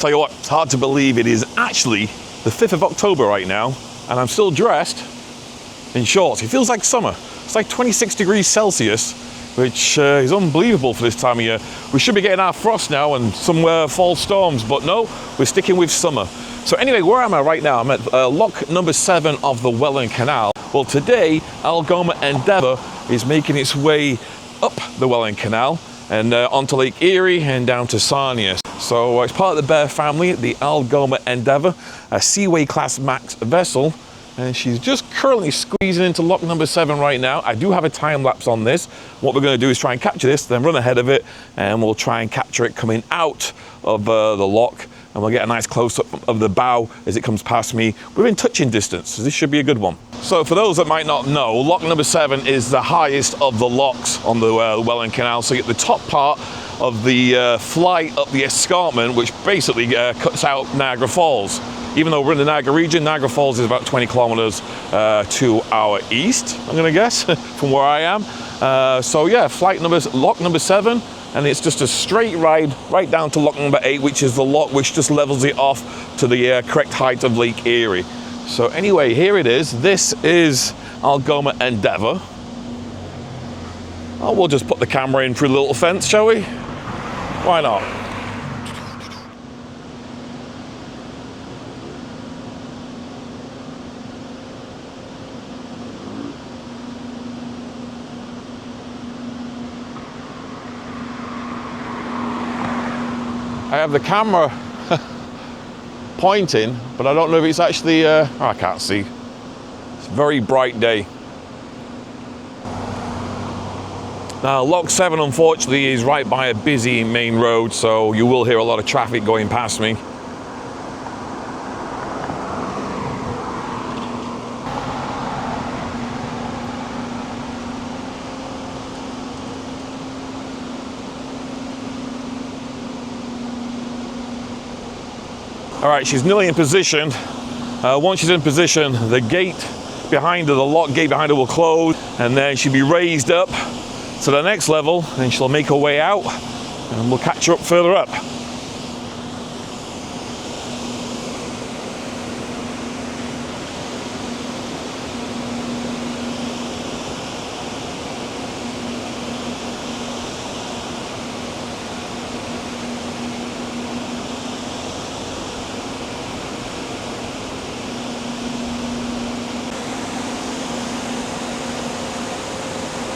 Tell you what, it's hard to believe it is actually the 5th of October right now, and I'm still dressed in shorts. It feels like summer. It's like 26 degrees Celsius, which is unbelievable for this time of year. We should be getting our frost now and some fall storms, but no, we're sticking with summer. So anyway, where am I right now? I'm at lock number 7 of the Welland Canal. Well, today, Algoma Endeavour is making its way up the Welland Canal and onto Lake Erie and down to Sarnia. So it's part of the Bear family, the Algoma Endeavour, a Seaway Class Max vessel. And she's just currently squeezing into lock number 7 right now. I do have a time lapse on this. What we're going to do is try and capture this, then run ahead of it, and we'll try and capture it coming out of the lock. And we'll get a nice close-up of the bow as it comes past me within touching distance. So this should be a good one. So for those that might not know, lock number 7 is the highest of the locks on the Welland Canal. So you get the top part of the flight up the escarpment, which basically cuts out Niagara Falls. Even though we're in the Niagara region, Niagara Falls is about 20 kilometers to our east, I'm gonna guess, from where I am. So yeah, lock number 7, and it's just a straight ride right down to lock number 8, which is the lock which just levels it off to the correct height of Lake Erie. So anyway, here it is. This is Algoma Endeavour. Oh, we'll just put the camera in through the little fence, shall we? Why not? I have the camera pointing, but I don't know if it's actually, I can't see. It's a very bright day. Now, lock 7, unfortunately, is right by a busy main road, so you will hear a lot of traffic going past me. All right, she's nearly in position. Once she's in position, the gate behind her, the lock gate behind her will close, and then she'll be raised up to the next level, and she'll make her way out, and we'll catch her up further up.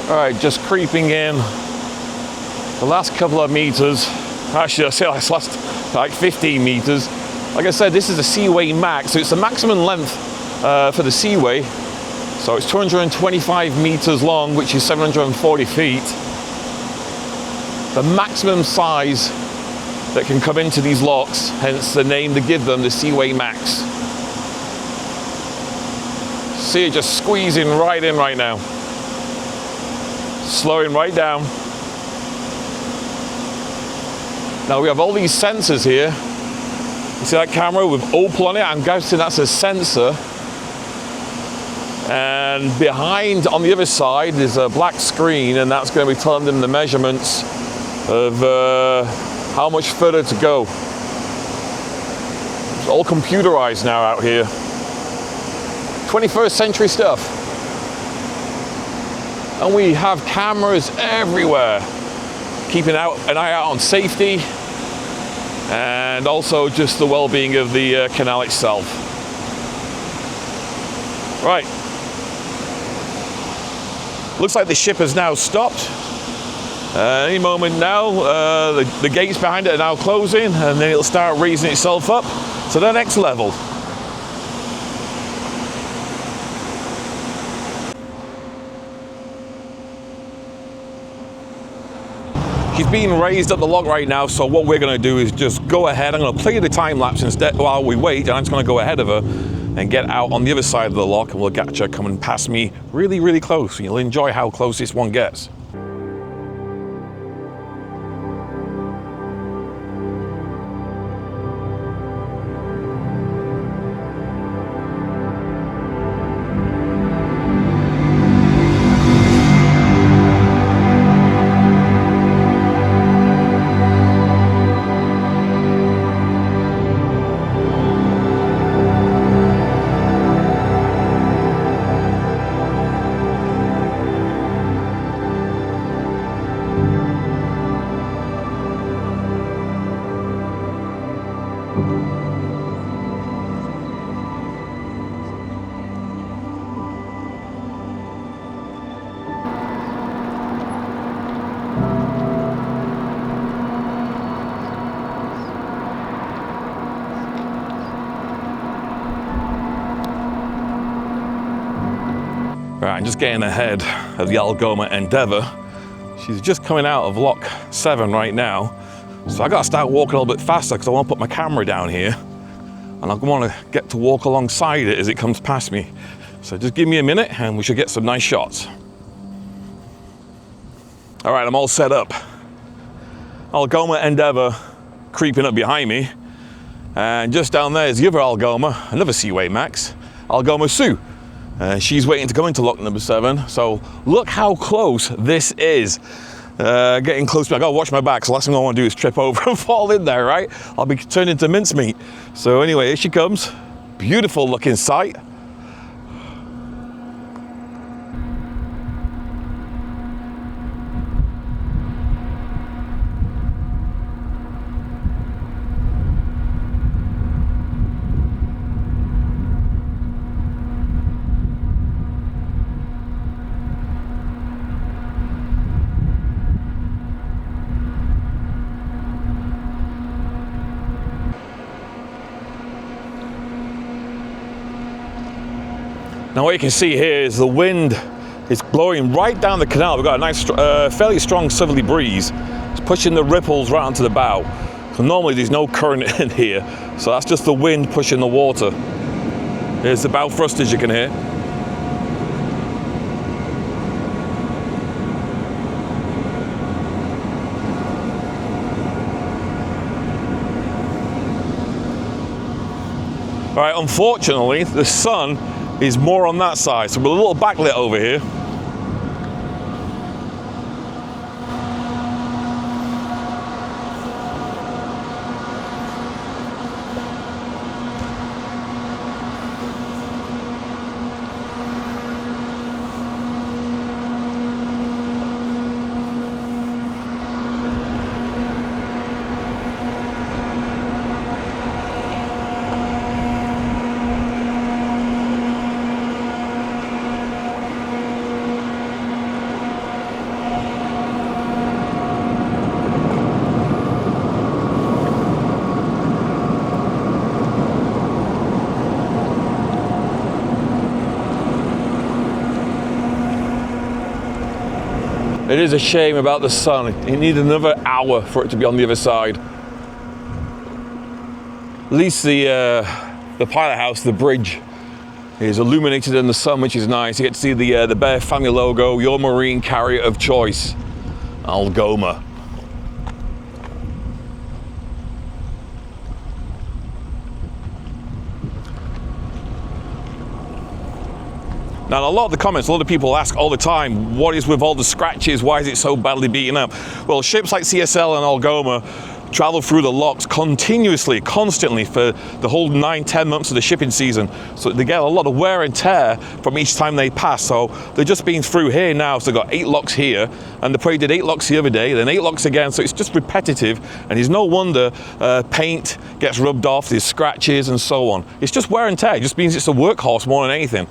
All right, just creeping in the last couple of meters. Actually, I say last like 15 meters. Like I said, this is a Seaway Max, so it's the maximum length for the Seaway. So it's 225 meters long, which is 740 feet. The maximum size that can come into these locks, hence the name they give them, the Seaway Max. See it just squeezing right in right now. Slowing right down. Now we have all these sensors here. You see that camera with Opal on it? I'm guessing that's a sensor. And behind, on the other side, is a black screen, and that's going to be telling them the measurements of how much further to go. It's all computerized now out here. 21st century stuff. And we have cameras everywhere, keeping an eye out on safety and also just the well-being of the canal itself. Right. Looks like the ship has now stopped. Any moment now, the gates behind it are now closing, and then it'll start raising itself up to the next level. She's being raised up the log right now, so what we're going to do is just go ahead. I'm going to play the time lapse instead while we wait, and I'm just going to go ahead of her and get out on the other side of the lock, and we'll catch her coming past me really, really close. You'll enjoy how close this one gets. Right, I'm just getting ahead of the Algoma Endeavour. She's just coming out of Lock 7 right now. So I gotta start walking a little bit faster because I want to put my camera down here. And I want to get to walk alongside it as it comes past me. So just give me a minute and we should get some nice shots. All right, I'm all set up. Algoma Endeavour creeping up behind me. And just down there is the other Algoma, another Seaway Max, Algoma Sue. She's waiting to go into lock number 7. So look how close this is. Getting close to me. I gotta watch my back, so the last thing I want to do is trip over and fall in there, right? I'll be turned into mincemeat. So anyway, here she comes. Beautiful looking sight. Now what you can see here is the wind is blowing right down the canal. We've got a nice, fairly strong southerly breeze. It's pushing the ripples right onto the bow. So normally there's no current in here. So that's just the wind pushing the water. Here's the bow thrusters you can hear. All right, unfortunately, the sun is more on that side, so we're a little backlit over here. It is a shame about the sun. You need another hour for it to be on the other side. At least the pilot house, the bridge, is illuminated in the sun, which is nice. You get to see the Bear family logo, your marine carrier of choice, Algoma. Now, a lot of the comments, a lot of people ask all the time, what is with all the scratches? Why is it so badly beaten up? Well, ships like CSL and Algoma travel through the locks continuously, constantly for the whole 9-10 months of the shipping season. So they get a lot of wear and tear from each time they pass. So they're just been through here now. So they've got 8 locks here, and they probably did 8 locks the other day, then 8 locks again. So it's just repetitive, and it's no wonder paint gets rubbed off, there's scratches and so on. It's just wear and tear. It just means it's a workhorse more than anything.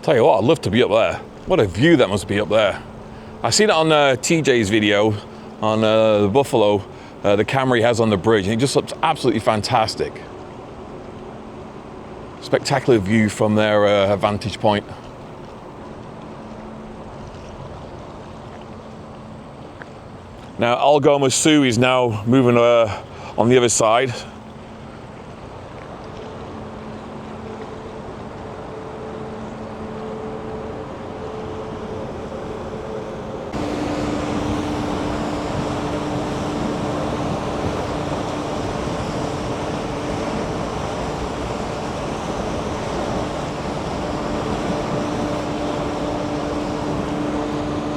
Tell you what, I'd love to be up there. What a view that must be up there. I seen it on TJ's video on the Buffalo, the camera he has on the bridge, and it just looks absolutely fantastic. Spectacular view from their vantage point. Now Algoma Sue is now moving on the other side.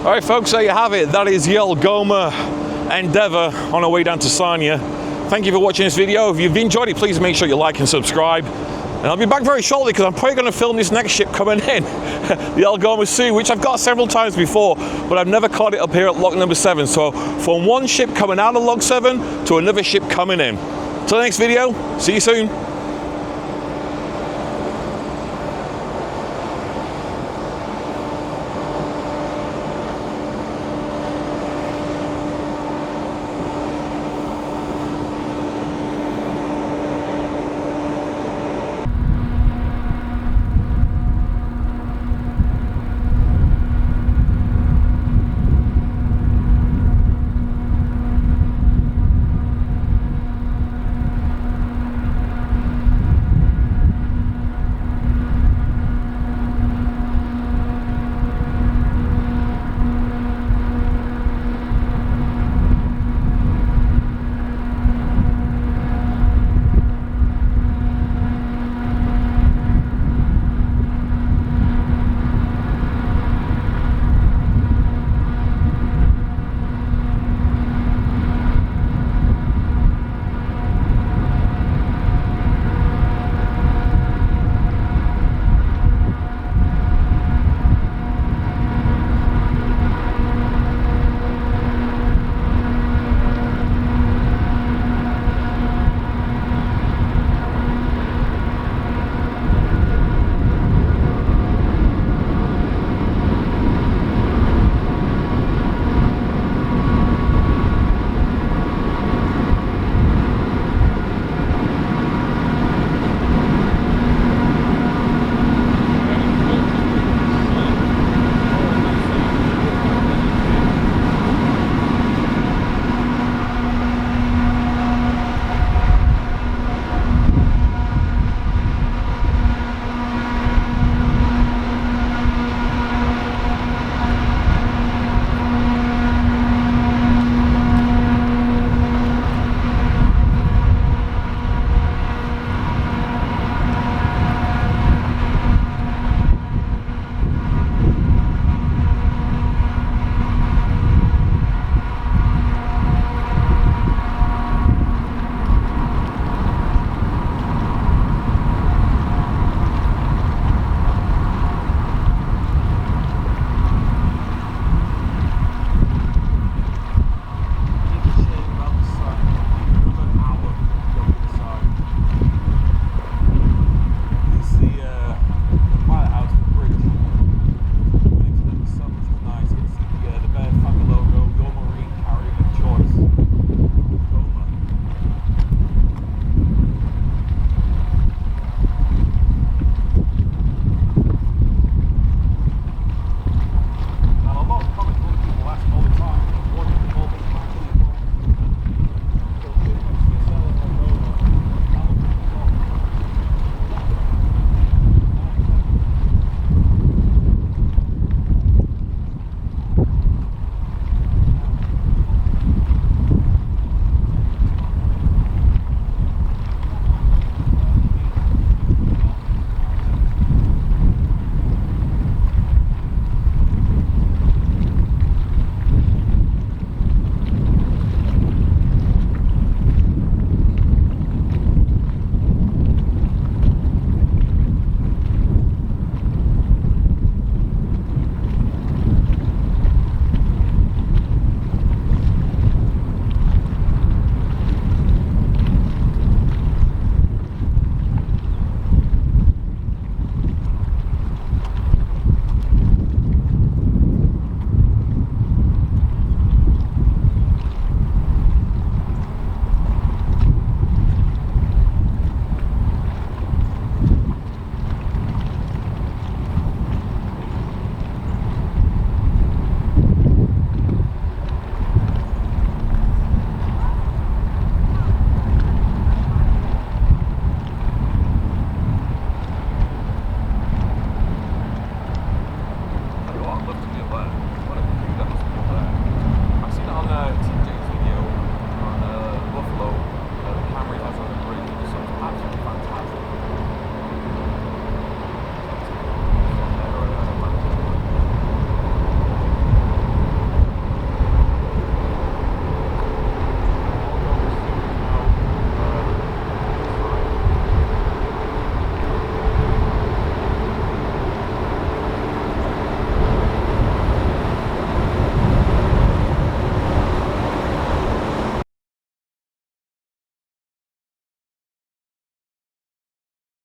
All right, folks, there you have it. That is the Algoma Endeavour on our way down to Sarnia. Thank you for watching this video. If you've enjoyed it, please make sure you like and subscribe. And I'll be back very shortly because I'm probably going to film this next ship coming in, the Algoma Sea, which I've got several times before, but I've never caught it up here at lock number 7. So from one ship coming out of lock 7 to another ship coming in. Till the next video, see you soon.